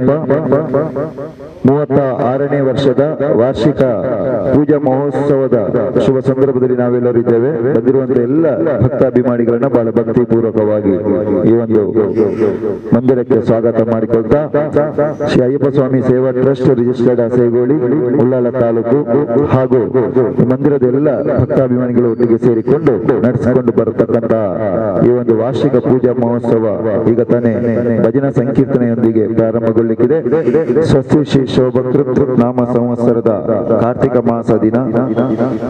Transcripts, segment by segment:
ಅಯ್ಯಪ್ಪ 36ನೇ ವರ್ಷದ ವಾರ್ಷಿಕ ಪೂಜಾ ಮಹೋತ್ಸವದ ಶುಭ ಸಂದರ್ಭದಲ್ಲಿ ನಾವೆಲ್ಲರೂ ಇದ್ದೇವೆ. ಬಂದಿರುವಂತಹ ಎಲ್ಲ ಭಕ್ತಾಭಿಮಾನಿಗಳನ್ನ ಬಹಳ ಭಕ್ತಿಪೂರ್ವಕವಾಗಿ ಈ ಒಂದು ಮಂದಿರಕ್ಕೆ ಸ್ವಾಗತ ಮಾಡಿಕೊಳ್ತಾ ಶ್ರೀ ಅಯ್ಯಪ್ಪ ಸ್ವಾಮಿ ಸೇವಾ ಟ್ರಸ್ಟ್ ರಿಜಿಸ್ಟರ್ಡ್ ಅಸೇಗೋಳಿ ಉಳ್ಳಾಲ ತಾಲೂಕು ಹಾಗೂ ಮಂದಿರದ ಎಲ್ಲ ಭಕ್ತಾಭಿಮಾನಿಗಳು ಒಟ್ಟಿಗೆ ಸೇರಿಕೊಂಡು ನಡೆಸಿಕೊಂಡು ಬರತಕ್ಕಂತ ಈ ಒಂದು ವಾರ್ಷಿಕ ಪೂಜಾ ಮಹೋತ್ಸವ ಈಗ ತಾನೇ ಭಜನಾ ಸಂಕೀರ್ತನೆಯೊಂದಿಗೆ ಪ್ರಾರಂಭಗೊಳ್ಳಿಕ್ಕಿದೆ. ಸ್ವಸ್ತಿ ಶ್ರೀ ಶೋಭಕೃತ್ ನಾಮ ಸಂವತ್ಸರದ ಕಾರ್ತಿಕ ಮಾಸ ದಿನ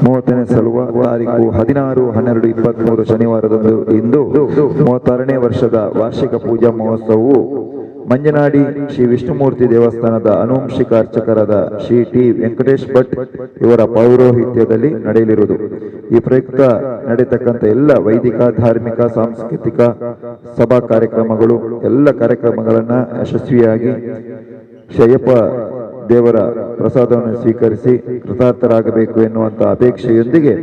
30ನೇ ಸಲುವ ತಾರೀಕು 16/12/23 ಶನಿವಾರದಂದು ಇಂದು 36ನೇ ವರ್ಷದ ವಾರ್ಷಿಕ ಪೂಜಾ ಮಹೋತ್ಸವವು ಮಂಜನಾಡಿ ಶ್ರೀ ವಿಷ್ಣುಮೂರ್ತಿ ದೇವಸ್ಥಾನದ ಅನುವಂಶಿಕ ಅರ್ಚಕರಾದ ಶ್ರೀ ಟಿ ವೆಂಕಟೇಶ್ ಭಟ್ ಇವರ ಪೌರೋಹಿತ್ಯದಲ್ಲಿ ನಡೆಯಲಿರುವುದು. ಈ ಪ್ರಯುಕ್ತ ನಡೆಯತಕ್ಕಂಥ ಎಲ್ಲ ವೈದಿಕ, ಧಾರ್ಮಿಕ, ಸಾಂಸ್ಕೃತಿಕ ಸಭಾ ಕಾರ್ಯಕ್ರಮಗಳು ಎಲ್ಲ ಕಾರ್ಯಕ್ರಮಗಳನ್ನ ಯಶಸ್ವಿಯಾಗಿ ಅಯ್ಯಪ್ಪ ದೇವರ ಪ್ರಸಾದವನ್ನು ಸ್ವೀಕರಿಸಿ ಕೃತಾರ್ಥರಾಗಬೇಕು ಎನ್ನುವಂತ ಅಪೇಕ್ಷೆಯೊಂದಿಗೆ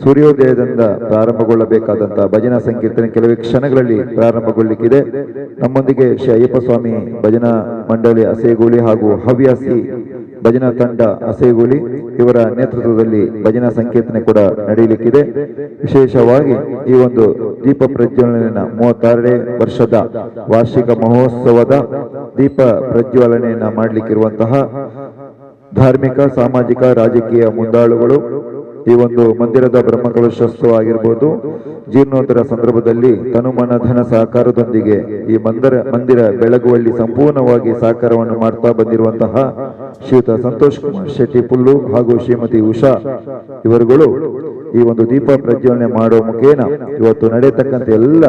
ಸೂರ್ಯೋದಯದಿಂದ ಪ್ರಾರಂಭಗೊಳ್ಳಬೇಕಾದಂತಹ ಭಜನಾ ಸಂಕೀರ್ತನೆ ಕೆಲವೇ ಕ್ಷಣಗಳಲ್ಲಿ ಪ್ರಾರಂಭಗೊಳ್ಳಿಕ್ಕಿದೆ. ನಮ್ಮೊಂದಿಗೆ ಶ್ರೀ ಅಯ್ಯಪ್ಪ ಸ್ವಾಮಿ ಭಜನಾ ಮಂಡಳಿ ಅಸೇಗೋಳಿ ಹಾಗೂ ಹವ್ಯಾಸಿ ಭಜನಾ ತಂಡ ಅಸೇಗೋಳಿ ಇವರ ನೇತೃತ್ವದಲ್ಲಿ ಭಜನಾ ಸಂಕೀರ್ತನೆ ಕೂಡ ನಡೆಯಲಿಕ್ಕಿದೆ. ವಿಶೇಷವಾಗಿ ಈ ಒಂದು ದೀಪ ಪ್ರಜ್ವಲನೆಯ 36ನೇ ವರ್ಷದ ವಾರ್ಷಿಕ ಮಹೋತ್ಸವದ ದೀಪ ಪ್ರಜ್ವಲನೆಯನ್ನ ಮಾಡಲಿಕ್ಕಿರುವಂತಹ ಧಾರ್ಮಿಕ, ಸಾಮಾಜಿಕ, ರಾಜಕೀಯ ಮುಂದಾಳುಗಳು ಈ ಒಂದು ಮಂದಿರದ ಬ್ರಹ್ಮಕಲಶೋತ್ಸವ ಆಗಿರ್ಬೋದು, ಜೀರ್ಣೋದ್ಧಾರ ಸಂದರ್ಭದಲ್ಲಿ ತನುಮನ ಧನ ಸಹಕಾರದೊಂದಿಗೆ ಈ ಮಂದಿರ ಬೆಳಗುವಲ್ಲಿ ಸಂಪೂರ್ಣವಾಗಿ ಸಹಕಾರವನ್ನು ಮಾಡ್ತಾ ಬಂದಿರುವಂತಹ ಶ್ರೀಯುತ ಸಂತೋಷ್ ಕುಮಾರ್ ಶೆಟ್ಟಿ ಪುಲ್ಲು ಹಾಗೂ ಶ್ರೀಮತಿ ಉಷಾ ಇವರುಗಳು ಈ ಒಂದು ದೀಪ ಪ್ರಜ್ವಲನೆ ಮಾಡುವ ಮುಖೇನ ಇವತ್ತು ನಡೆಯತಕ್ಕಂಥ ಎಲ್ಲ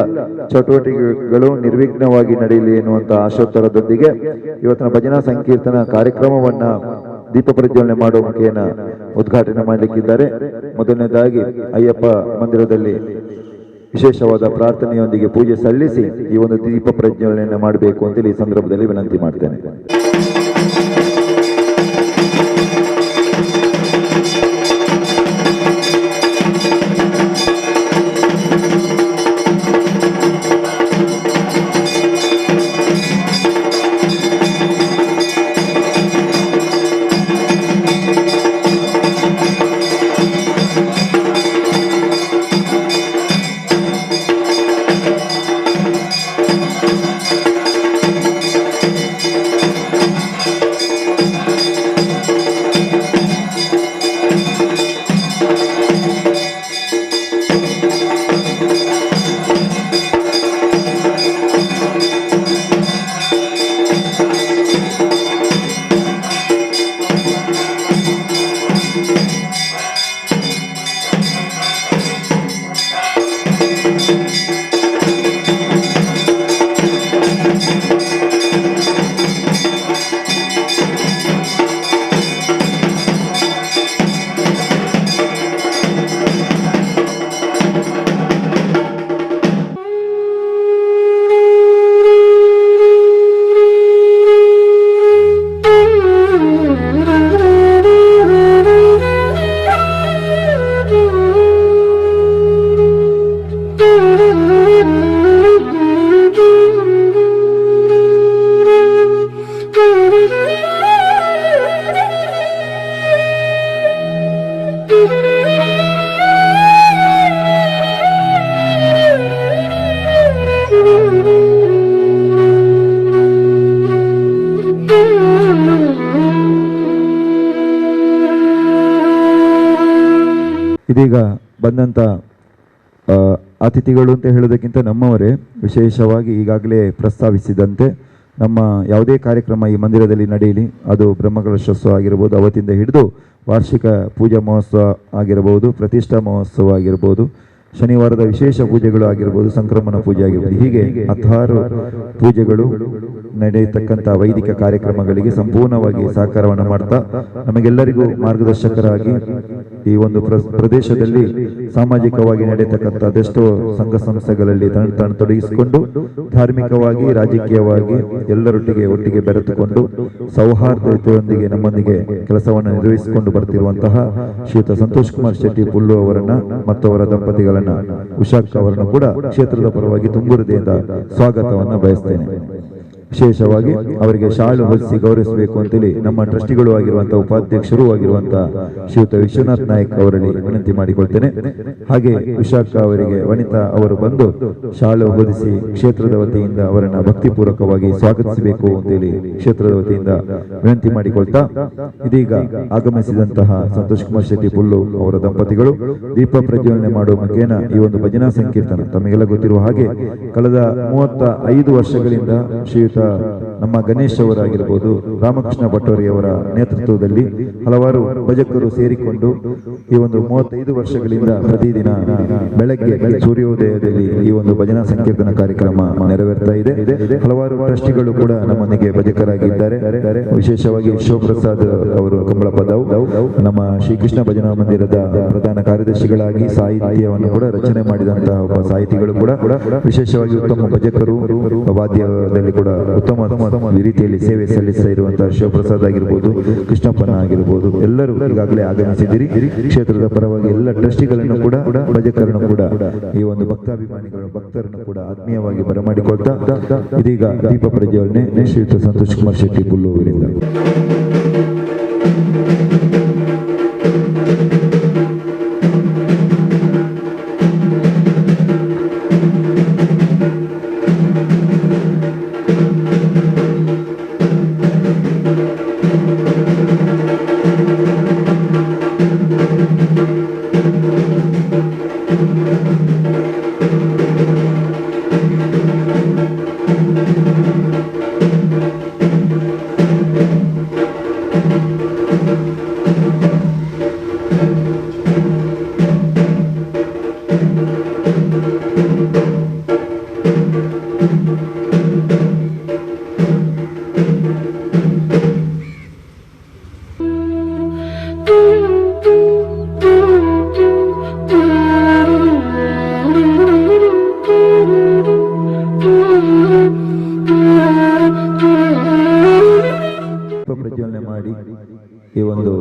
ಚಟುವಟಿಕೆಗಳು ನಿರ್ವಿಘ್ನವಾಗಿ ನಡೆಯಲಿ ಎನ್ನುವಂತಹ ಆಶೋತ್ತರದೊಂದಿಗೆ ಇವತ್ತಿನ ಭಜನಾ ಸಂಕೀರ್ತನ ಕಾರ್ಯಕ್ರಮವನ್ನ ದೀಪ ಪ್ರಜ್ವಲನೆ ಮಾಡುವ ಮುಖೇನ ಉದ್ಘಾಟನೆ ಮಾಡಲಿಕ್ಕಿದ್ದಾರೆ. ಮೊದಲನೇದಾಗಿ ಅಯ್ಯಪ್ಪ ಮಂದಿರದಲ್ಲಿ ವಿಶೇಷವಾದ ಪ್ರಾರ್ಥನೆಯೊಂದಿಗೆ ಪೂಜೆ ಸಲ್ಲಿಸಿ ಈ ಒಂದು ದೀಪ ಪ್ರಜ್ವಲನೆಯನ್ನು ಮಾಡಬೇಕು ಅಂತೇಳಿ ಈ ಸಂದರ್ಭದಲ್ಲಿ ವಿನಂತಿ ಮಾಡ್ತೇನೆ. ಇದೀಗ ಬಂದಂಥ ಅತಿಥಿಗಳು ಅಂತ ಹೇಳೋದಕ್ಕಿಂತ ನಮ್ಮವರೇ ವಿಶೇಷವಾಗಿ ಈಗಾಗಲೇ ಪ್ರಸ್ತಾವಿಸಿದಂತೆ ನಮ್ಮ ಯಾವುದೇ ಕಾರ್ಯಕ್ರಮ ಈ ಮಂದಿರದಲ್ಲಿ ನಡೆಯಲಿ, ಅದು ಬ್ರಹ್ಮಕಲಶೋತ್ಸವ ಆಗಿರ್ಬೋದು, ಅವತ್ತಿಂದ ಹಿಡಿದು ವಾರ್ಷಿಕ ಪೂಜಾ ಮಹೋತ್ಸವ ಆಗಿರಬಹುದು, ಪ್ರತಿಷ್ಠಾ ಮಹೋತ್ಸವ ಆಗಿರ್ಬೋದು, ಶನಿವಾರದ ವಿಶೇಷ ಪೂಜೆಗಳು ಆಗಿರ್ಬೋದು, ಸಂಕ್ರಮಣ ಪೂಜೆ ಆಗಿರ್ಬೋದು, ಹೀಗೆ 16 ಪೂಜೆಗಳು ನಡೆಯತಕ್ಕಂಥ ವೈದಿಕ ಕಾರ್ಯಕ್ರಮಗಳಿಗೆ ಸಂಪೂರ್ಣವಾಗಿ ಸಹಕಾರವನ್ನು ಮಾಡ್ತಾ ನಮಗೆಲ್ಲರಿಗೂ ಮಾರ್ಗದರ್ಶಕರಾಗಿ ಈ ಒಂದು ಪ್ರದೇಶದಲ್ಲಿ ಸಾಮಾಜಿಕವಾಗಿ ನಡೆಯತಕ್ಕಂಥ ಅದೆಷ್ಟೋ ಸಂಘ ಸಂಸ್ಥೆಗಳಲ್ಲಿ ತೊಡಗಿಸಿಕೊಂಡು ಧಾರ್ಮಿಕವಾಗಿ, ರಾಜಕೀಯವಾಗಿ ಒಟ್ಟಿಗೆ ಬೆರೆತುಕೊಂಡು ಸೌಹಾರ್ದತೆಯೊಂದಿಗೆ ನಮ್ಮೊಂದಿಗೆ ಕೆಲಸವನ್ನು ನಿರ್ವಹಿಸಿಕೊಂಡು ಬರ್ತಿರುವಂತಹ ಶ್ರೀಯುತ ಸಂತೋಷ್ ಕುಮಾರ್ ಶೆಟ್ಟಿ ಪುಲ್ಲು ಅವರನ್ನ ಮತ್ತು ಅವರ ದಂಪತಿಗಳನ್ನ ಉಷಾಕ್ ಅವರನ್ನು ಕೂಡ ಕ್ಷೇತ್ರದ ಪರವಾಗಿ ತುಂಬು ಹೃದಯದಿಂದ ಸ್ವಾಗತವನ್ನು ಬಯಸ್ತೇನೆ. ವಿಶೇಷವಾಗಿ ಅವರಿಗೆ ಶಾಲು ಹೊಲಿಸಿ ಗೌರವಿಸಬೇಕು ಅಂತೇಳಿ ನಮ್ಮ ಟ್ರಸ್ಟಿಗಳು ಆಗಿರುವಂತಹ ಉಪಾಧ್ಯಕ್ಷರು ಆಗಿರುವಂತಹ ಶ್ರೀಯುತ ವಿಶ್ವನಾಥ್ ನಾಯಕ್ ಅವರಲ್ಲಿ ವಿನಂತಿ ಮಾಡಿಕೊಳ್ತೇನೆ. ಹಾಗೆ ವಿಶಾಖ ಅವರಿಗೆ ವನಿತಾ ಅವರು ಬಂದು ಶಾಲು ಹೊಲಿಸಿ ಕ್ಷೇತ್ರದ ವತಿಯಿಂದ ಅವರನ್ನ ಭಕ್ತಿಪೂರ್ವಕವಾಗಿ ಸ್ವಾಗತಿಸಬೇಕು ಅಂತೇಳಿ ಕ್ಷೇತ್ರದ ವತಿಯಿಂದ ವಿನಂತಿ ಮಾಡಿಕೊಳ್ತಾ, ಇದೀಗ ಆಗಮಿಸಿದಂತಹ ಸಂತೋಷ್ ಕುಮಾರ್ ಶೆಟ್ಟಿ ಪುಲ್ಲು ಅವರ ದಂಪತಿಗಳು ದೀಪ ಪ್ರಜ್ವಲನೆ ಮಾಡುವ ಮುಖೇನ ಈ ಒಂದು ಭಜನಾ ಸಂಕೀರ್ತನ ತಮಗೆಲ್ಲ ಗೊತ್ತಿರುವ ಹಾಗೆ ಕಳೆದ 35 ವರ್ಷಗಳಿಂದ ಶ್ರೀಯುತ ನಮ್ಮ ಗಣೇಶ್ ಅವರಾಗಿರ್ಬೋದು, ರಾಮಕೃಷ್ಣ ಭಟ್ಟೋರಿಯವರ ನೇತೃತ್ವದಲ್ಲಿ ಹಲವಾರು ಭಜಕರು ಸೇರಿಕೊಂಡು ಈ ಒಂದು 35 ವರ್ಷಗಳಿಂದ ಪ್ರತಿದಿನ ಬೆಳಗ್ಗೆ ಸೂರ್ಯೋದಯದಲ್ಲಿ ಈ ಒಂದು ಭಜನಾ ಸಂಕೀರ್ತನ ಕಾರ್ಯಕ್ರಮ ನೆರವೇರ್ತಾ ಇದೆ. ಹಲವಾರು ಟ್ರಸ್ಟಿಗಳು ಕೂಡ ನಮ್ಮೊಂದಿಗೆ ಭಜಕರಾಗಿದ್ದಾರೆ. ವಿಶೇಷವಾಗಿ ಶಿವಪ್ರಸಾದ್ ಅವರು ಕಂಬಳಪದವು ನಮ್ಮ ಶ್ರೀಕೃಷ್ಣ ಭಜನಾ ಮಂದಿರದ ಪ್ರಧಾನ ಕಾರ್ಯದರ್ಶಿಗಳಾಗಿ ಸಾಹಿತ್ಯವನ್ನು ಕೂಡ ರಚನೆ ಮಾಡಿದಂತಹ ಒಬ್ಬ ಸಾಹಿತಿಗಳು ಕೂಡ ವಿಶೇಷವಾಗಿ ಉತ್ತಮ ಭಜಕರು, ವಾದ್ಯದಲ್ಲಿ ಕೂಡ ಉತ್ತಮ ರೀತಿಯಲ್ಲಿ ಸೇವೆ ಸಲ್ಲಿಸ್ತಾ ಇರುವಂತಹ ಶಿವಪ್ರಸಾದ್ ಆಗಿರ್ಬೋದು, ಕೃಷ್ಣಪ್ಪನ ಆಗಿರ್ಬೋದು, ಎಲ್ಲರೂ ಈಗಾಗಲೇ ಆಗಮಿಸಿದಿರಿ. ಕ್ಷೇತ್ರದ ಪರವಾಗಿ ಎಲ್ಲ ಟ್ರಸ್ಟಿಗಳನ್ನು ಕೂಡ ಭಜಕರನ್ನು ಕೂಡ ಈ ಒಂದು ಭಕ್ತಾಭಿಮಾನಿಗಳನ್ನು ಭಕ್ತರನ್ನು ಕೂಡ ಆತ್ಮೀಯವಾಗಿ ಬರಮಾಡಿಕೊಳ್ತಾ ಇದೀಗ ದೀಪ ಪ್ರಜ್ವಲನೆ ಶ್ರೀಯುತ ಸಂತೋಷ್ ಕುಮಾರ್ ಶೆಟ್ಟಿ ಪುಲ್ಲು ಅವರಿಂದ. ಪ್ರಜ್ವಲನೆ ಮಾಡಿ ಈ ಒಂದು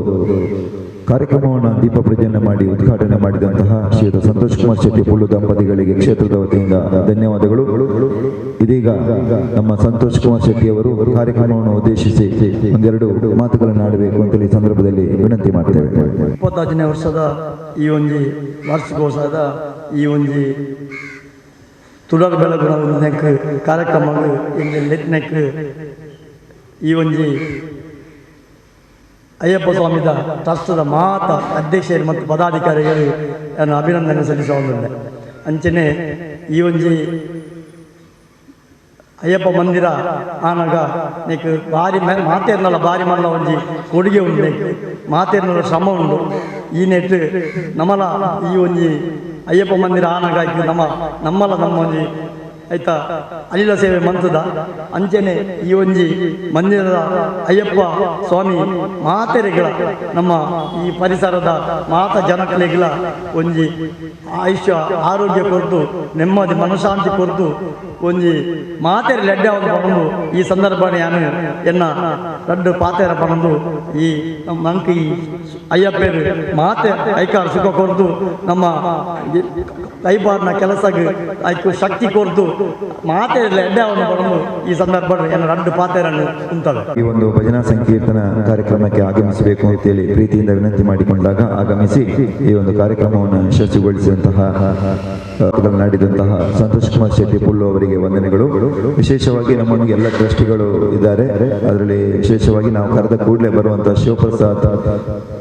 ಕಾರ್ಯಕ್ರಮವನ್ನು ದೀಪ ಪ್ರಜ್ವಲನೆ ಮಾಡಿ ಉದ್ಘಾಟನೆ ಮಾಡಿದಂತಹ ಶ್ರೀಯುತ ಸಂತೋಷ್ ಕುಮಾರ್ ಶೆಟ್ಟಿ ಪುಲ್ಲು ದಂಪತಿಗಳಿಗೆ ಕ್ಷೇತ್ರದ ವತಿಯಿಂದ ಧನ್ಯವಾದಗಳು. ಇದೀಗ ನಮ್ಮ ಸಂತೋಷ್ ಕುಮಾರ್ ಶೆಟ್ಟಿ ಅವರು ಕಾರ್ಯಕ್ರಮವನ್ನು ಉದ್ದೇಶಿಸಿ ಒಂದೆರಡು ಮಾತುಗಳನ್ನು ಆಡಬೇಕು ಅಂತ ಈ ಸಂದರ್ಭದಲ್ಲಿ ವಿನಂತಿ ಮಾಡ್ತೇವೆ. 25ನೇ ವರ್ಷದ ಈ ಒಂದು ವಾರ್ಷಿಕೋತ್ಸವದ ಈ ಒಂದು ತುಡರ್ ಬೆಳಗುನ ಕಾರ್ಯಕ್ರಮಗಳು ಇಂದು ಲೆಟ್ನೆಕ್ ಈ ಒಂದು ಅಯ್ಯಪ್ಪ ಸ್ವಾಮಿದ ಟ್ರಸ್ಟದ ಮಾತ ಅಧ್ಯಕ್ಷರು ಮತ್ತು ಪದಾಧಿಕಾರಿಗಳು ಅಭಿನಂದನೆ ಸಲ್ಲಿಸುವುದಿಲ್ಲ. ಅಂಚನೆ ಈ ಒಂದು ಅಯ್ಯಪ್ಪ ಮಂದಿರ ಆನಾಗ ನೀಕು ಭಾರಿ ಮಾತೇರ್ನಲ್ಲ ಭಾರಿ ಮಲ್ಲ ಒಂಜಿ ಕೊಡುಗೆ ಉಂಟು, ಮಾತೇರ್ನಲ್ಲ ಶ್ರಮ ಉಂಟು. ಈ ನೆಟ್ಟು ನಮ್ಮಲ ಈ ಒಂಜಿ ಅಯ್ಯಪ್ಪ ಮಂದಿರ ಆನಾಗ ನಮ್ಮಲ ನಮ್ಮ ಒಂಜಿ ಆಯ್ತಾ ಅಲಿಲ ಸೇವೆ ಮಂತದ ಅಂಚನೆ ಈ ಒಂಜಿ ಮಂದಿರದ ಅಯ್ಯಪ್ಪ ಸ್ವಾಮಿ ಮಾತೆರೆಗಳ ನಮ್ಮ ಈ ಪರಿಸರದ ಮಾತ ಜನಕಲೆಗಳ ಒಂಜಿ ಆಯುಷ್ಯ ಆರೋಗ್ಯ ಕೊರತು ನೆಮ್ಮದಿ ಮನಶಾಂತಿ ಕೊರತು ಒಂಜಿ ಮಾತೆರೆ ಲೆಡ್ಡೆ ಒಂದು ಪಣದು ಈ ಸಂದರ್ಭ ನಾನು ಎನ್ನ ರಡ್ಡು ಪಾತೆರ ಪಣದು ಈ ಮಂಕ್ ಈ ಅಯ್ಯಪ್ಪರು ಮಾತೆ ಐಕಾರ್ ಸುಖ ಕೊರತು ನಮ್ಮ ಕೈಬಾರ್ನ ಕೆಲಸಕ್ಕೆ ಆಯ್ತು ಶಕ್ತಿ ಕೊರತು ಮಾತೆ ಲೆಡ್ಡವನ್ನು ಪಡೆದು ಈ ಸಂದರ್ಭ ರಡ್ಡು ಪಾತೆರನ್ನು ಉಂಟಲ್ಲ. ಈ ಒಂದು ಭಜನಾ ಸಂಕೀರ್ತನ ಕಾರ್ಯಕ್ರಮಕ್ಕೆ ಆಗಮಿಸಬೇಕು ಅಂತೇಳಿ ಪ್ರೀತಿಯಿಂದ ವಿನಂತಿ ಮಾಡಿಕೊಂಡಾಗ ಆಗಮಿಸಿ ಈ ಒಂದು ಕಾರ್ಯಕ್ರಮವನ್ನು ಯಶಸ್ವಿಗೊಳಿಸಿದಂತಹ ನಾಡಿದಂತಹ ಸಂತೋಷ್ ಕುಮಾರ್ ಶೆಟ್ಟಿ ಪುಲ್ಲು ಅವರಿಗೆ ವಂದನೆಗಳು. ವಿಶೇಷವಾಗಿ ನಮ್ಮೊಂದಿಗೆ ಎಲ್ಲ ಟ್ರಸ್ಟಿಗಳು ಇದ್ದಾರೆ. ಅದರಲ್ಲಿ ವಿಶೇಷವಾಗಿ ನಾವು ಕರೆದ ಕೂಡಲೇ ಬರುವಂತಹ ಶಿವಪ್ರಸಾದ್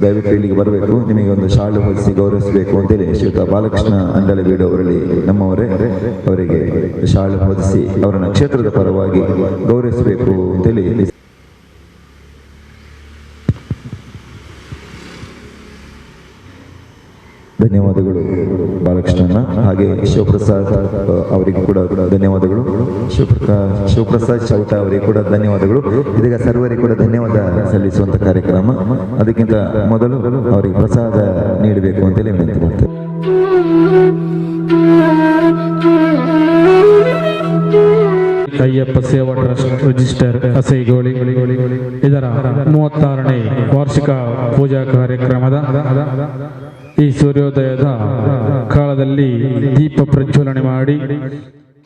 ದಯವಿಟ್ಟು ಇಲ್ಲಿಗೆ ಬರಬೇಕು, ನಿಮಗೆ ಒಂದು ಶಾಲು ಹೊಲಿಸಿ ಗೌರವಿಸಬೇಕು ಅಂತೇಳಿ ಶ್ರೀಯುತ ಬಾಲಕೃಷ್ಣ ಅಂಡಲಬೀಡು ಅವರಲ್ಲಿ ನಮ್ಮವರೇ ಅವರಿಗೆ ಶಾಲು ಹೊದಿಸಿ ಅವರನ್ನ ಕ್ಷೇತ್ರದ ಪರವಾಗಿ ಗೌರವಿಸಬೇಕು ಅಂತೇಳಿ. ಧನ್ಯವಾದಗಳು ಬಾಲಕೃಷ್ಣನ. ಹಾಗೆ ಶಿವಪ್ರಸಾದ್ ಅವರಿಗೂ ಕೂಡ ಧನ್ಯವಾದಗಳು. ಶಿವಪ್ರಸಾದ್ ಚೌಟ ಅವರಿಗೆ ಕೂಡ ಧನ್ಯವಾದಗಳು. ಇದೀಗ ಸರ್ವರಿಗೆ ಕೂಡ ಧನ್ಯವಾದ ಸಲ್ಲಿಸುವಂತ ಕಾರ್ಯಕ್ರಮ. ಅದಕ್ಕಿಂತ ಮೊದಲು ಅವರಿಗೆ ಪ್ರಸಾದ ನೀಡಬೇಕು ಅಂತೇಳಿ ವಿನಂತಿ ಮಾಡ್ತೇವೆ. ಅಯ್ಯಪ್ಪ ಸೇವಾ ಟ್ರಸ್ಟ್ ರಿಜಿಸ್ಟರ್ ಅಸೈಗೋಳಿ ಇದರ 36ನೇ ವಾರ್ಷಿಕ ಪೂಜಾ ಕಾರ್ಯಕ್ರಮದ ಈ ಸೂರ್ಯೋದಯದ ಕಾಲದಲ್ಲಿ ದೀಪ ಪ್ರಜ್ವಲನೆ ಮಾಡಿ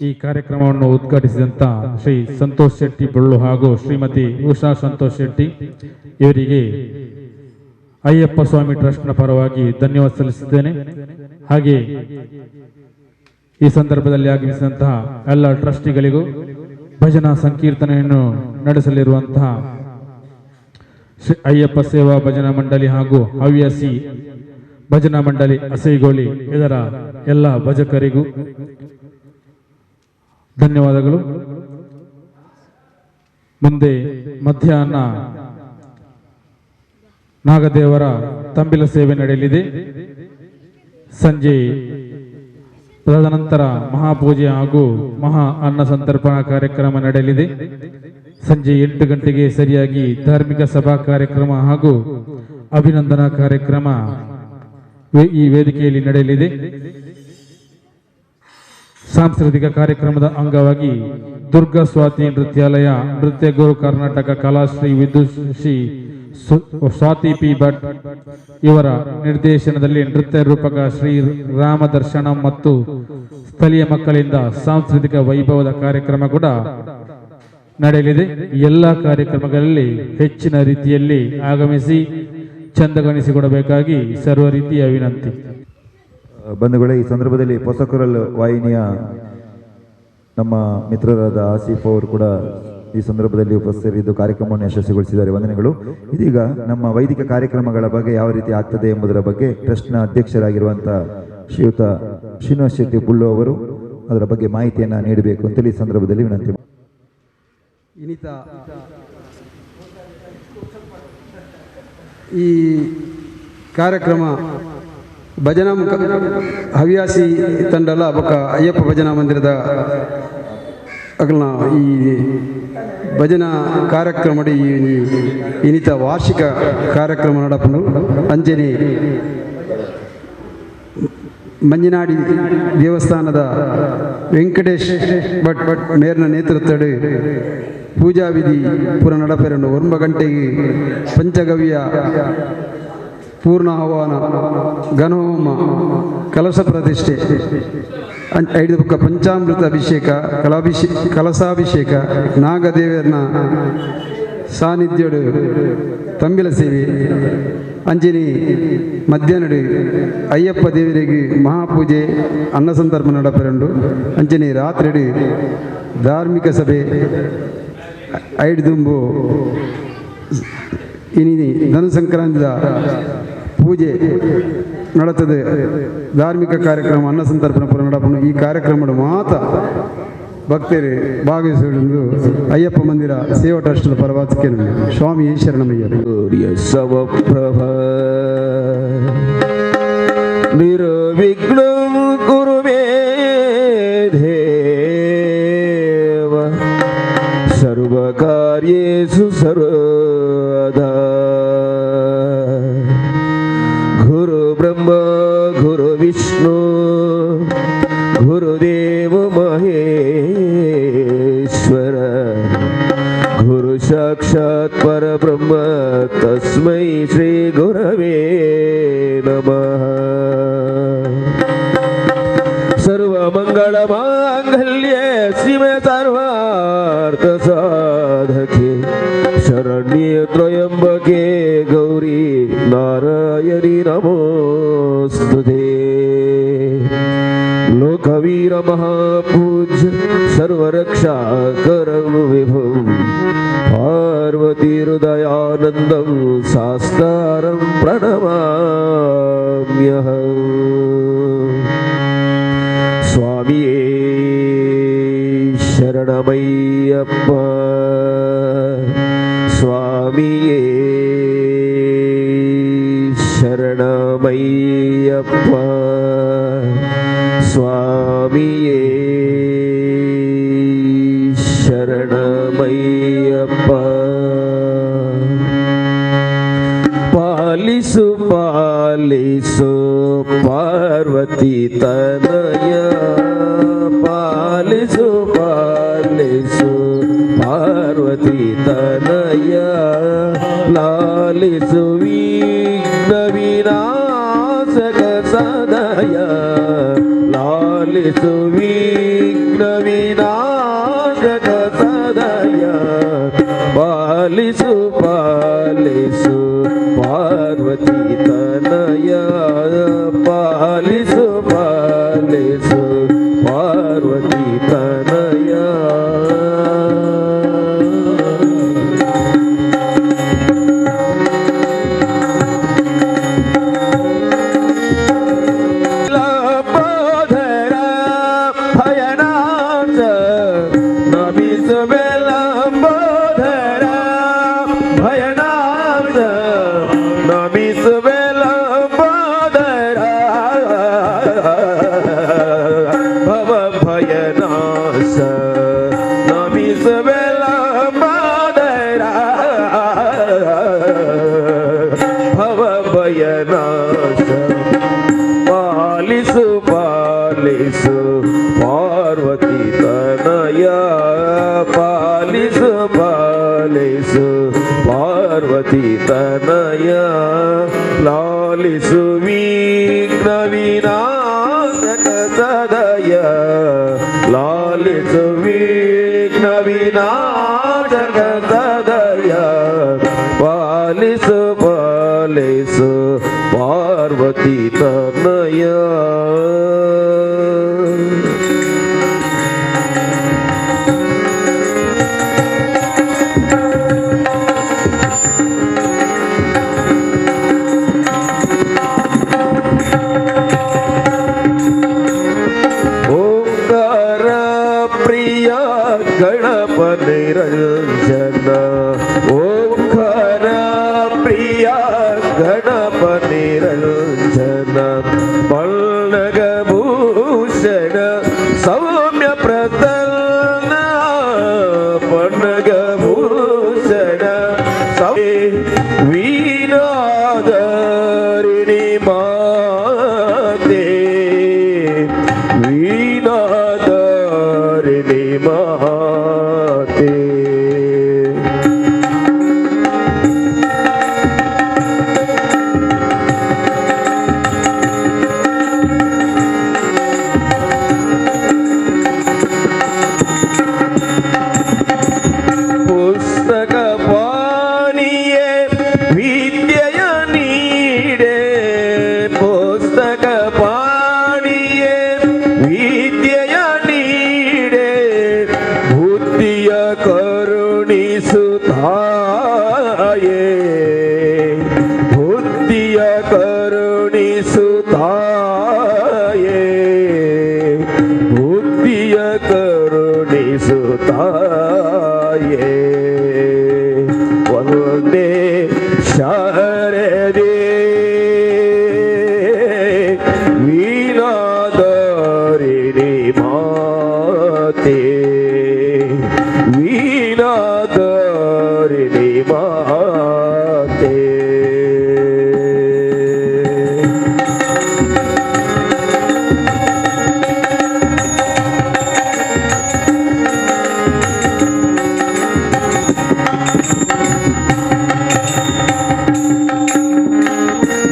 ಈ ಕಾರ್ಯಕ್ರಮವನ್ನು ಉದ್ಘಾಟಿಸಿದಂಥ ಶ್ರೀ ಸಂತೋಷ್ ಶೆಟ್ಟಿ ಬೊಳ್ಳು ಹಾಗೂ ಶ್ರೀಮತಿ ಉಷಾ ಸಂತೋಷ್ ಶೆಟ್ಟಿ ಇವರಿಗೆ ಅಯ್ಯಪ್ಪ ಸ್ವಾಮಿ ಟ್ರಸ್ಟ್ನ ಪರವಾಗಿ ಧನ್ಯವಾದ ಸಲ್ಲಿಸುತ್ತೇನೆ. ಹಾಗೆ ಈ ಸಂದರ್ಭದಲ್ಲಿ ಆಗಮಿಸಿದಂತಹ ಎಲ್ಲ ಟ್ರಸ್ಟಿಗಳಿಗೂ ಭಜನಾ ಸಂಕೀರ್ತನೆಯನ್ನು ನಡೆಸಲಿರುವಂತಹ ಅಯ್ಯಪ್ಪ ಸೇವಾ ಭಜನಾ ಮಂಡಳಿ ಹಾಗೂ ಹವ್ಯಾಸಿ ಭಜನಾ ಮಂಡಳಿ ಅಸೈಗೋಳಿ ಇದರ ಎಲ್ಲ ಭಜಕರಿಗೂ ಧನ್ಯವಾದಗಳು. ಮುಂದೆ ಮಧ್ಯಾಹ್ನ ನಾಗದೇವರ ತಂಬಿಲ ಸೇವೆ ನಡೆಯಲಿದೆ. ಸಂಜೆ ತದನಂತರ ಮಹಾಪೂಜೆ ಹಾಗೂ ಮಹಾ ಅನ್ನ ಸಂತರ್ಪಣಾ ಕಾರ್ಯಕ್ರಮ ನಡೆಯಲಿದೆ. ಸಂಜೆ 8 ಗಂಟೆಗೆ ಸರಿಯಾಗಿ ಧಾರ್ಮಿಕ ಸಭಾ ಕಾರ್ಯಕ್ರಮ ಹಾಗೂ ಅಭಿನಂದನಾ ಕಾರ್ಯಕ್ರಮ ಈ ವೇದಿಕೆಯಲ್ಲಿ ನಡೆಯಲಿದೆ. ಸಾಂಸ್ಕೃತಿಕ ಕಾರ್ಯಕ್ರಮದ ಅಂಗವಾಗಿ ದುರ್ಗಾ ಸ್ವಾತಿ ನೃತ್ಯಾಲಯ ನೃತ್ಯ ಗುರು ಕರ್ನಾಟಕ ಕಲಾಶ್ರೀ ವಿದುಷಿ ಸ್ವಾತಿ ಪಿ ಭಟ್ ಇವರ ನಿರ್ದೇಶನದಲ್ಲಿ ನೃತ್ಯ ರೂಪಕ ಶ್ರೀ ರಾಮ ದರ್ಶನಂ ಮತ್ತು ಸ್ಥಳೀಯ ಮಕ್ಕಳಿಂದ ಸಾಂಸ್ಕೃತಿಕ ವೈಭವದ ಕಾರ್ಯಕ್ರಮ ಕೂಡ ನಡೆಯಲಿದೆ. ಎಲ್ಲ ಕಾರ್ಯಕ್ರಮಗಳಲ್ಲಿ ಹೆಚ್ಚಿನ ರೀತಿಯಲ್ಲಿ ಆಗಮಿಸಿ ಚಂದಗೊಳಿಸಿಕೊಡಬೇಕಾಗಿ ಸರ್ವ ರೀತಿಯ ವಿನಂತಿ. ಬಂಧುಗಳೇ, ಈ ಸಂದರ್ಭದಲ್ಲಿ ಹೊಸಕುರಲ್ ವಾಹಿನಿಯ ನಮ್ಮ ಮಿತ್ರರಾದ ಆಸಿಫ್ ಅವರು ಕೂಡ ಈ ಸಂದರ್ಭದಲ್ಲಿ ಉಪಸ್ಥಿತರಿದ್ದು ಕಾರ್ಯಕ್ರಮವನ್ನು ಯಶಸ್ವಿಗೊಳಿಸಿದ್ದಾರೆ. ವಂದನೆಗಳು. ಇದೀಗ ನಮ್ಮ ವೈದಿಕ ಕಾರ್ಯಕ್ರಮಗಳ ಬಗ್ಗೆ ಯಾವ ರೀತಿ ಆಗ್ತದೆ ಎಂಬುದರ ಬಗ್ಗೆ ಟ್ರಸ್ಟ್ನ ಅಧ್ಯಕ್ಷರಾಗಿರುವಂಥ ಶ್ರೀಯುತ ಶ್ರೀನಿವಾಸ್ ಶೆಟ್ಟಿ ಬುಳ್ಳು ಅವರು ಅದರ ಬಗ್ಗೆ ಮಾಹಿತಿಯನ್ನು ನೀಡಬೇಕು ಅಂತೇಳಿ ಈ ಸಂದರ್ಭದಲ್ಲಿ ವಿನಂತಿ. ಈ ಕಾರ್ಯಕ್ರಮ ಭಜನಾ ಹವ್ಯಾಸಿ ತಂಡಲ ಬೊಕ್ಕ ಅಯ್ಯಪ್ಪ ಭಜನಾ ಮಂದಿರದ ಅಗಲ್ನ ಈ ಭಜನಾ ಕಾರ್ಯಕ್ರಮ ಇನ್ನಿತ ವಾರ್ಷಿಕ ಕಾರ್ಯಕ್ರಮ ನಡಪನು ಅಂಜನೆ ಮಂಜಿನಾಡಿ ದೇವಸ್ಥಾನದ ವೆಂಕಟೇಶ್ ಭಟ್ ಮೇರ್ನ ನೇತೃತ್ವದ ಪೂಜಾ ವಿಧಿ ಪುರ ನಡಪೆರನ್ನು 9 ಗಂಟೆಗೆ ಪಂಚಗವ್ಯ ಪೂರ್ಣ ಆಹ್ವಾನ ಘನಹೋಮ ಕಲಶ ಪ್ರತಿಷ್ಠೆ 5 ಬುಕ್ಕ ಪಂಚಾಮೃತ ಅಭಿಷೇಕ ಕಲಸಾಭಿಷೇಕ ನಾಗದೇವರನ ಸಾನ್ನಿಧ್ಯಡು ತಂಬಿಲ ಸೇವೆ ಅಂಜನಿ ಮಧ್ಯಾಹ್ನ ಅಯ್ಯಪ್ಪ ದೇವರಿಗೆ ಮಹಾಪೂಜೆ ಅನ್ನ ಸಂತರ್ಪಣೆ ನಡಪೆರಂಡು ಅಂಜನಿ ರಾತ್ರಿ ಧಾರ್ಮಿಕ ಸಭೆ 5 ದುಂಬು ಇನಿ ಧನು ಸಂಕ್ರಾಂತಿದ ಪೂಜೆ ನಡತದೆ. ಧಾರ್ಮಿಕ ಕಾರ್ಯಕ್ರಮ ಅನ್ನ ಸಂತರ್ಪಣೆ ಪುರ ನಡಪನು ಈ ಕಾರ್ಯಕ್ರಮದ ಮಾತ್ರ ಭಕ್ತರು ಭಾಗವಹಿಸುವುದು ಅಯ್ಯಪ್ಪ ಮಂದಿರ ಸೇವಾ ಟ್ರಸ್ಟ್ನ ಪರವಾಗಿ ಸ್ವಾಮಿ ಶರಣಮಯ್ಯ. ಸಮಪ್ರಭ ನಿರ್ವಿಘ್ನಂ ಕುರು ಮೇ ದೇವ ಸರ್ವಕಾರ್ಯೇಷು ಸರ್ವದಾ. ಗುರು ಬ್ರಹ್ಮ ಗುರು ವಿಷ್ಣು ಗುರುದೇವ ಮಹೇಶ್ವರ ಗುರು ಸಾಕ್ಷಾತ್ ಪರಬ್ರಹ್ಮ ತಸ್ಮೈ ಶ್ರೀ ಗುರವೇ ನಮಃ. ಸರ್ವಮಂಗಳ ಮಾಂಗಲ್ಯೆ ಶಿವೆ ಸರ್ವಾರ್ಥ ಸಾಧಕೆ ಶರಣ್ಯೆ ತ್ರಯಂಬಕೆ ಗೌರಿ ನಾರಾಯಣಿ ನಮೋಸ್ತುತೆ. ಲೋಕವೀರ ಮಹಾಪೂಜ್ಯ ಸರ್ವರಕ್ಷಾಕರಂ ವಿಭುಂ ಪಾರ್ವತಿ ಹೃದಯಾನಂದಂ ಶಾಸ್ತಾರಂ ಪ್ರಣಮಾಮ್ಯಹಂ. ಸ್ವಾಮಿಯೇ ಶರಣಮಯ್ಯಪ್ಪ ಸ್ವಾಮಿಯೇ ಶರಣಮಯ್ಯಪ್ಪ ಸ್ವಾಮಿಯೇ ಶರಣಮಯ್ಯಪ್ಪ. ಪಾಲಿಸು ಪಾಲಿಸು ಪಾರ್ವತಿ ತನಯ ಪಾಲಿಸು ಪಾಲಿಸು ಪಾರ್ವತಿ ತನಯ ಲಾಲಿಸು ವಿಘ್ನ ವಿನಾಶಕ ಸದಯ ಲಾಲಿಸು ವಿಘ್ನ ತನಯ ಪಾಲಿಸು ಪಾಲಿಸು ಪಾರ್ವತಿ ತನಯ ಪಾಲಿಸು ಪಾಲಿಸು ಪಾರ್ವತಿ ತನಯ ಪಾಲಿಸು ಪಾಲಿಸು ಪಾರ್ವತಿ ತನಯ ಲಾಲಿಸು ವಿಘ್ನ ವಿನಾಶಕ ಸದಯ ಲಾಲಿಸು ವಿಘ್ನ ವಿನಾಶಕ ಸದಯ ಪಾಲಿಸು ಪಾಲಿಸು ಪಾರ್ವತಿ ತನಯ ಓಂಕಾರ ಪ್ರಿಯ ಗಣಪ ನಿರಂಜನ ಓಂಕಾರ ಪ್ರಿಯ ಗಣಪ ನಿರಂಜನ ಪಲ್ಲಗ ಭೂಷಣ ಸೌಮ್ಯ ಪ್ರಸನ್ನ ಪನ್ನಗ ಭೂಷಣ ವೀಣಾಧರಿಣಿ ಮಾತೆ ವೀಣಾಧರಿಣಿ ಮಾತೆ ಪುಸ್ತಕ ಪಾಣಿಯೇ ವಿದ್ಯೆಯ ನೀಡೆ ಪುಸ್ತಕ ಪಾಣಿಯೇ ವಿದ್ಯೆಯ ನೀಡೆ ಬುದ್ಧಿಯ ಕರುಣಿಸುತ್ತಾಯೇ ಬುದ್ಧಿಯ ಕರುಣಿಸುತ್ತಾಯೇ ಬುದ್ಧಿಯ ಕರುಣಿಸುತ್ತಾಯೇ ಒಂದೇ ಶಾರದೆ ವೀಣಾಧರಿಣಿ ಮಾತೆ ವೀಣಾಧರಿಣಿ ಮಾತೆ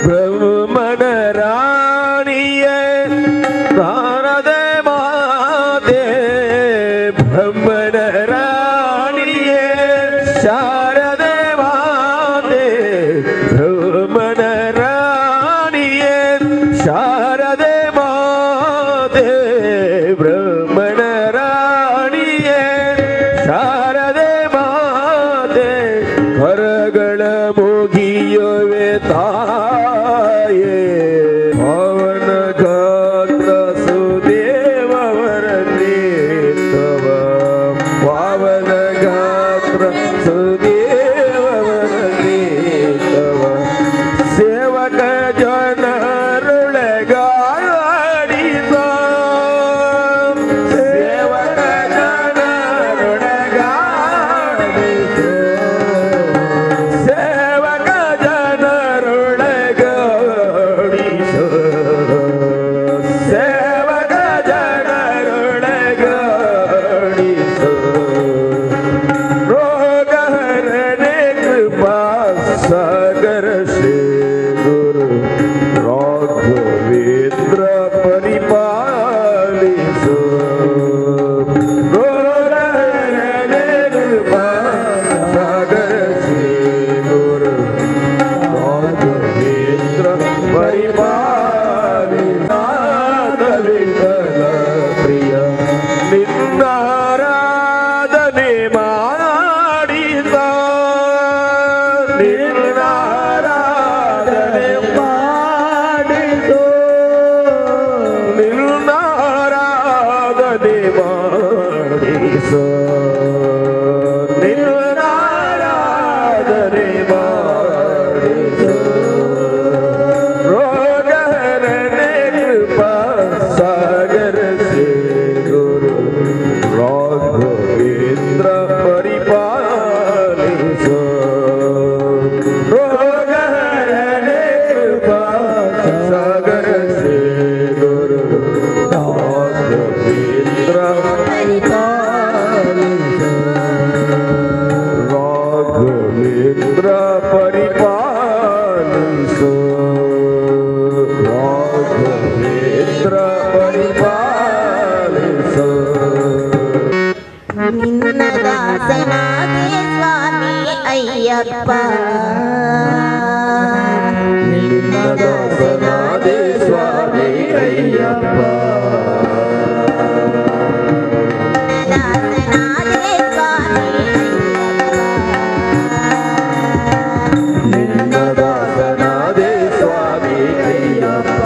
ಬ್ರಹ್ಮನ ರಾಣಿಯೇ ನಾರದ ಮಾತೆ ಬ್ರಹ್ಮನ ರಾಣಿಯೇ ಶಾರದೆ ಮಾತೆ ಬ್ರಹ್ಮನ ರಾಣಿಯೇ ಶಾರದೆ ಮಾತೆ ಬ್ರಹ್ಮನ ರಾಣಿಯೇ ಶಾರದೆ ಮಾತೆ ಕರಗಳ ಮುಗಿಯುವೆ ತಾಯೇ ಪವನ ಗಾತ್ರ ಸುದೇವವರನ್ನೇ ತವ ಪಾವನ ಗಾತ್ರ ಸುದೇವವರನ್ನೇ ತವ ಸೇವಕ ಜನರೊಳಗಾಡಿಸ ಸೇವಕ ಜನರೊಳಗಾಡಿಸ ಸೇವಕ ಜನರೊಳಗಾಡಿಸ ಸೇವಕ ಜನರೊಳಗಾಡಿಸ ರೋಗಹರನೆ ಕೃಪಾ ಸಾಗರ ಶ್ರೀ ಗುರು ಪರಿಪಾಲಿಸಾದ ವಿಠಲ ಪ್ರಿಯ ನಿನ್ನಾರಾಧನೆ ಮಾಡಿದ ನಿನ್ನಾರಾಧನೆ ಮಾಡಿದೋ ನಿನ್ನಾರಾಧನೆ ಮಾಡಿಸೋ ನಿನ್ನಾರಾಧನೆ ಮಾಡಿಸೋ ರೋಗಹರಣೆ ಕೃಪಾ ಸಾಗರ ಸೇ ಗುರು ರಾಘವೇಂದ್ರ ಪರಿಪಾಲಿಸೋ ರೋಗಹರಣೆ ಕೃಪಾ ಸಾಗರ ಸೇ ಗುರು ರಾಘವೇಂದ್ರ ರಾಘವೇಂದ್ರ ಪರಿಪಾಲಿಸೋ ರಾಘವೇಂದ್ರ ಪರಿಪಾಲಿಸೋ ನಿನ್ನ ದಾಸನಾದೆ ಸ್ವಾಮಿ ಅಯ್ಯಪ್ಪ ನಿನ್ನ ದಾಸನಾದೆ ಸ್ವಾಮಿ ಅಯ್ಯಪ್ಪ ದಾಸನಾದೆ ಸ್ವಾಮಿ ನಿನ್ನ ದಾಸನಾದೆ ಸ್ವಾಮಿ ಅಯ್ಯಪ್ಪ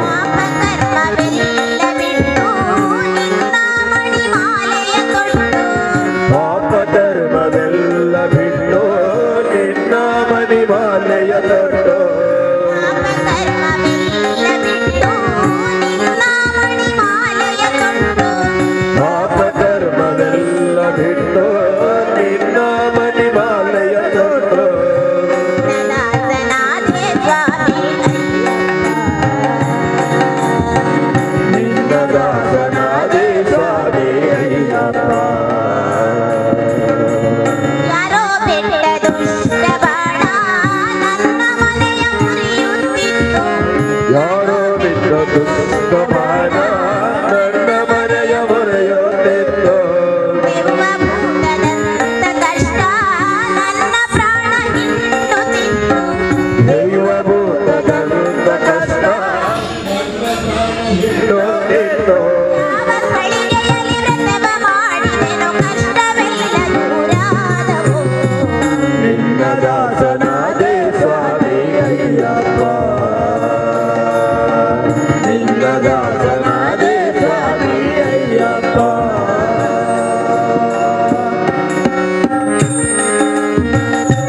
ಪಾಪ ಕರ್ಮವೆಲ್ಲ ಬಿಟ್ಟು ನಿನ್ನ ಮಣಿಮಾಲೆಯ ತೊಟ್ಟು ಪಾಪ ಧರ್ಮವೆಲ್ಲ ಬಿಟ್ಟು ನಿನ್ನ ಮಣಿಮಾಲೆಯ ತೊಟ್ಟು ಪಾಪ ಕರ್ಮವೆಲ್ಲ ಬಿಟ್ಟು ನಿನ್ನ ಮಣಿಮಾಲೆಯ ತೊಟ್ಟು ಪಾಪ ಧರ್ಮವೆಲ್ಲ ಬಿಟ್ಟು ನಿನ್ನ ಮಣಿಮಾಲೆಯ ತೊಟ್ಟು ದಾಸನಾದೆ ಸ್ವಾಮಿ ನಿನ್ನ ದಾಸನಾದೆ ಸ್ವಾಮಿ ಅಯ್ಯಪ್ಪ ಯಾರೋ ಬೆಟ್ಟ ದುಷ್ಟ ಬಾಣ ನನ್ನ ಮನೆಯ ಮುರಿಯುತ್ತಿತ್ತು ಯಾರೋ ಬಿಟ್ಟ ದುಷ್ಟ ಬಾಣ ನನ್ನ ಮನೆಯ ಮೊರೆಯುತ್ತಿತ್ತು ದೇವ ಭೂತದಂತ ಕಷ್ಟ ನನ್ನ ಪ್ರಾಣ ಹಿಂಡುತ್ತಿತ್ತು ದೈವಭೂತದಂತ ಕಷ್ಟ ಇಟ್ಟು ಯಾವ ಗಳಿಗೆಯಲ್ಲಿ ವ್ರತವ ಮಾಡಿದೆನೋ ಕಷ್ಟವೆಲ್ಲ ದೂರಾದವು ನಿನ್ನ ದಾಸನಾದೆ ಸ್ವಾಮಿ ಅಯ್ಯಪ್ಪ ನಿನ್ನ ದಾಸನಾದೆ ಸ್ವಾಮಿ ಅಯ್ಯಪ್ಪ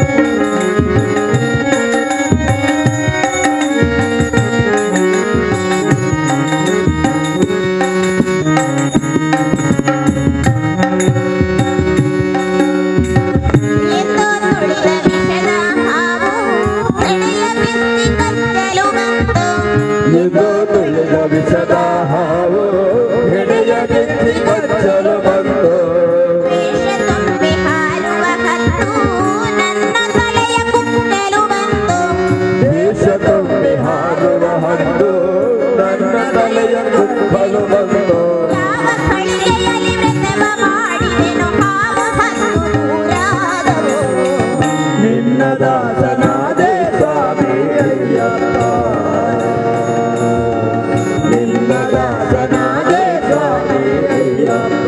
ಎಂದೋ ತುಳಿದ ವಿಷದ ಹಾವು ಎಡೆಯ ಬಿತ್ತಿ ಕತ್ತಲು ಬಂತು ಎದೋ ತುಳಿದ ವಿಷದ ಹಾವು ಹೆಡೆಯ ಬಿಚ್ಚಿ ಕಚ್ಚಲು ಬಂತು ವೇಷ ತುಂಬಿ ಹಾರುವ ಹತ್ತು ನನ್ನ ತಲೆಯ ಕುಕ್ಕಲು ಬಂತು ದೇಶ ತುಂಬಿ ಹಾರುವ ಹದ್ದು ನನ್ನ ತಲೆಯ ಕುಕ್ಕಲು ಬಂತು ಯಾವ ಗಳಿಗೆಯಲ್ಲಿ ವ್ರತವ ಮಾಡಿದೆನೋ ಹಾವು ಹತ್ತು ದೂರಾದವು ನಿನ್ನ ದಾಸನಾದೆ ಸ್ವಾಮಿ ಅಯ್ಯಪ್ಪ ನಿನ್ನ ದಾಸನಾದೆ ಸ್ವಾಮಿ ಅಯ್ಯಪ್ಪ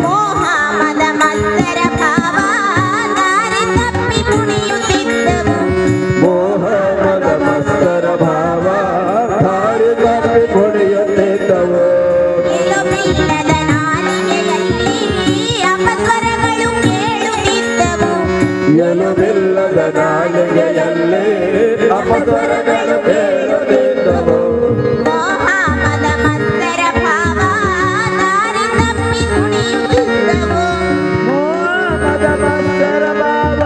ಮೋಹ ಮದ ಮತ್ಸರ ಭಾವ ದಾರಿ ತಪ್ಪಿ ಕುಣಿಯುತ್ತಿದ್ದವು ಮೋಹನದ ಮತ್ಸರ ಭಾವ ದಾರಿ ತಪ್ಪಿ ಕುಣಿಯುತ್ತಿದ್ದವು ಎಲುಬಿಲ್ಲದ ನಾಲಿಗೆಯಲ್ಲಿ ಅಪಸ್ವರಗಳು ಕೇಳುತ್ತಿದ್ದವು ಎಲುಬಿಲ್ಲದ ನಾಲಿಗೆಯಲ್ಲಿ ಅಪಸ್ವರಗಳು ಕೇಳುತ್ತಿದ್ದವು ಮೋಹ ಮದ ಮತ್ಸರ ಭಾವ ದಾರಿ ತಪ್ಪಿ ಕುಣಿಯುತ್ತಿದ್ದವು ಮೋಹನದ ಮತ್ಸರ ಭಾವ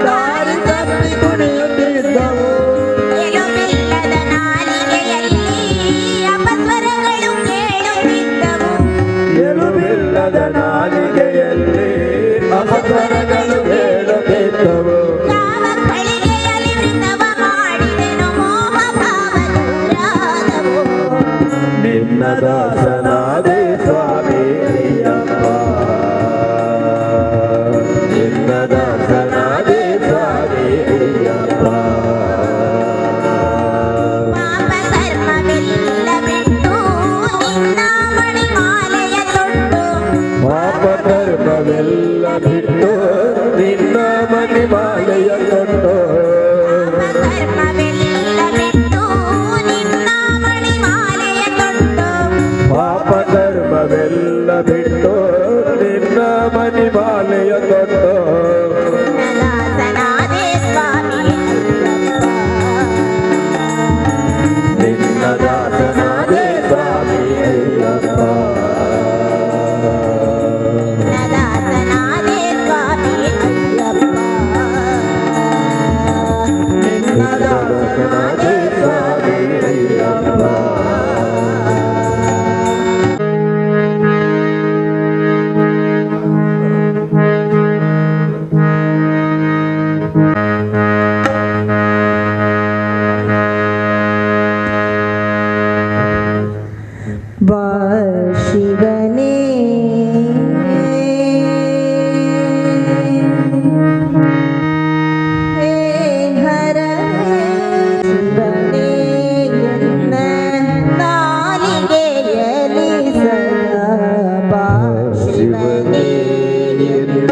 ದಾರಿ ತಪ್ಪಿ ಕುಣಿಯುತ್ತಿದ್ದವು ಎಲುಬಿಲ್ಲದ ನಾಲಿಗೆಯಲ್ಲಿ ಅಪಸ್ವರಗಳು ಕೇಳುತ್ತಿದ್ದವು ಎಲುಬಿಲ್ಲದ ನಾಲಿಗೆಯಲ್ಲಿ ಅಪಸ್ವರಗಳು ಕೇಳುತ್ತಿದ್ದವು ಯಾವ ಗಳಿಗೆಯಲ್ಲಿ ವೃತವ ನಿನ್ನ ಮಣಿಮಾಲೆಯ ತೊಟ್ಟು ಧರ್ಮವೆಲ್ಲ ಬಿಟ್ಟು ನಿನ್ನ ಮಣಿಮಾಲೆಯ ತೊಟ್ಟು ಪಾಪ ಧರ್ಮವೆಲ್ಲ ಬಿಟ್ಟು ನಿನ್ನ ಮಣಿಮಾಲೆಯ ತೊಟ್ಟು ದಾಸನಾದೆ ಸ್ವಾಮಿ ನಿನ್ನ ದಾಸನಾದೆ ಸ್ವಾಮಿ ಅಯ್ಯಪ್ಪ ದಾಸನಾದೆ ಸ್ವಾಮಿ ಅಯ್ಯಪ್ಪ ನಿನ್ನ ದಾಸನಾದೆ ಸ್ವಾಮಿ ಅಯ್ಯಪ್ಪ ಶಿವನೇ ಹರ ಶಿವನೇ ಎನ್ನ ನಾಲಿಗೆಯಲಿ ಸದಾ ಶಿವನೇ ಎನ್ನ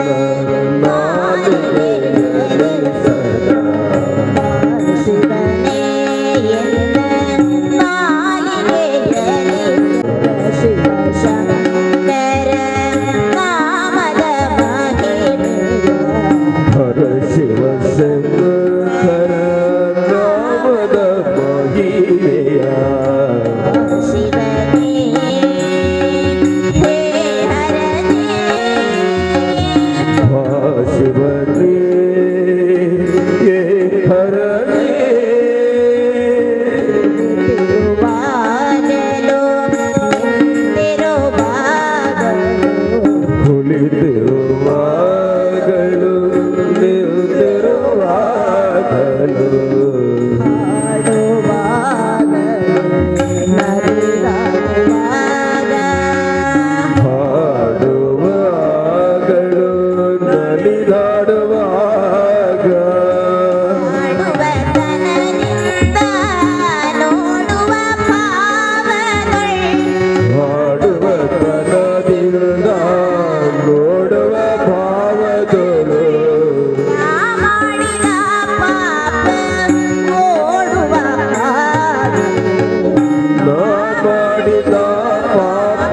ನಾಲಿಗೆಯಲಿ ಸದಾ ಶಿವನೇ ಎನ್ನ ನಾಲಿಗೆಯಲಿ ಶಿವ ಶಂಕರ ನಾಮದ ಮಹಿಮೆಯ ಹರ ಶಿವ ಶಂಕರ ನಾಮದ ಮಹಿಮೆಯ ಶಿವನೇ ಹೇ ಹರನೇ ಶಿವನೇ ಹೇ ಹರನೇ ತಿರುವಾಗಲು ನಿಂತಿರುವಾಗಲು ಕುಳಿತಿರುವಾಗಲು ನಿಂತಿರುವಾಗಲು ಹಾಡುವಾಗಲು ನಲಿದಾಡುವಾಗ ಹಾಡುವ ತನದಿಂದ ನೋಡುವ ಭಾವಗಳು ನಾ ಮಾಡಿದ ಪಾಪ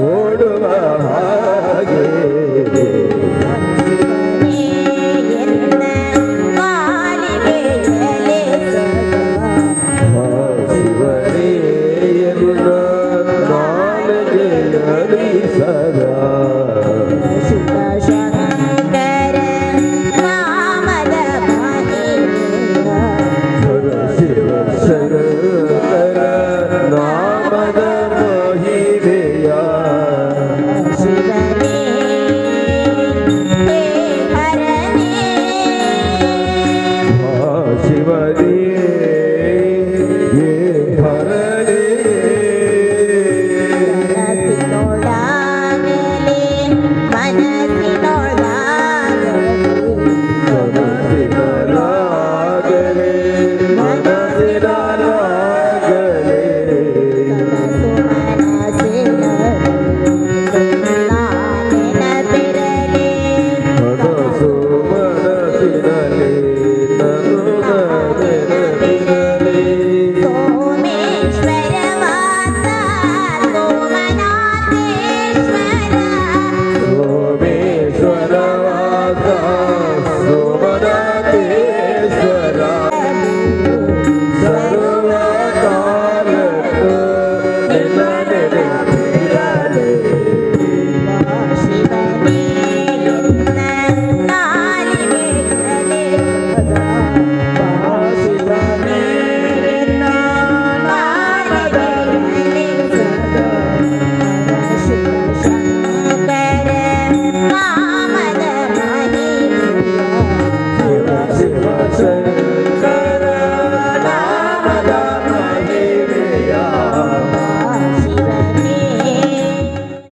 ಓಡುವ ಹಾಗೆ ಶಿವನೇ ಎಲ್ಲ ನಾಲಿಗೆಯಲಿ ಸದಾ ಶಂಕರ ನಾಮದ ಮಹಿಮೆಯ ಹರ ಶಿವ ಶಂಕರ ನಾಮದ ಮಹಿಮೆಯ ಶಿವನೇ ಹೇ ಹರನೇ ಶಿವನೇ ಹೇ ಹರನೇ ಮನಸ್ಸಿನೊಳಗಲಿ ಮನಸ್ಸಿನಲಾಗಲಿ ಮನಸ್ಸು ಮನಸ್ಸಿನ